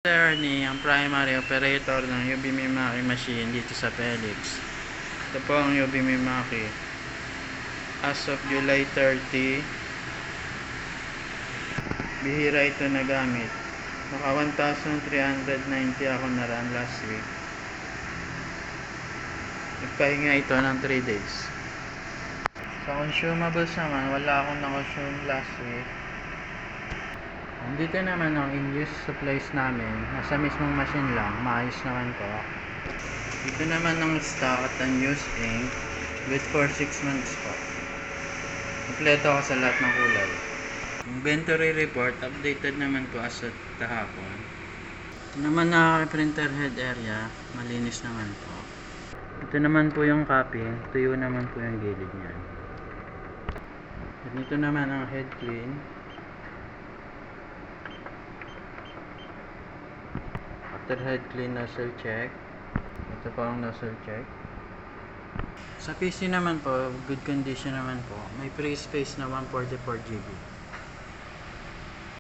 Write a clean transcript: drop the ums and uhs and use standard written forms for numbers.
Ernie, ang primary operator ng UB Mimaki machine dito sa Felix. Ito po ang UB Mimaki. As of July 30, bihira ito nagamit. Naka 1,390 ako na run last week. Nagpahinga ito ng 3 days. Sa consumables naman, wala akong na-consume last week. Dito naman ang in-use supplies namin. Nasa mismong machine lang. Maayos naman po. Dito naman ang stock at unused ink. Good for 6 months po. Kompleto ako sa lahat ng kulay. Inventory report, updated naman po as at kahapon. Ito naman na printer head area. Malinis naman po. Ito naman po yung cupping. Tuyo naman po yung gilid niyan. At dito naman ang head clean. After head clean, nozzle check. Ito po ang nozzle check. Sa PC naman po, good condition naman po. May free space na 144 GB.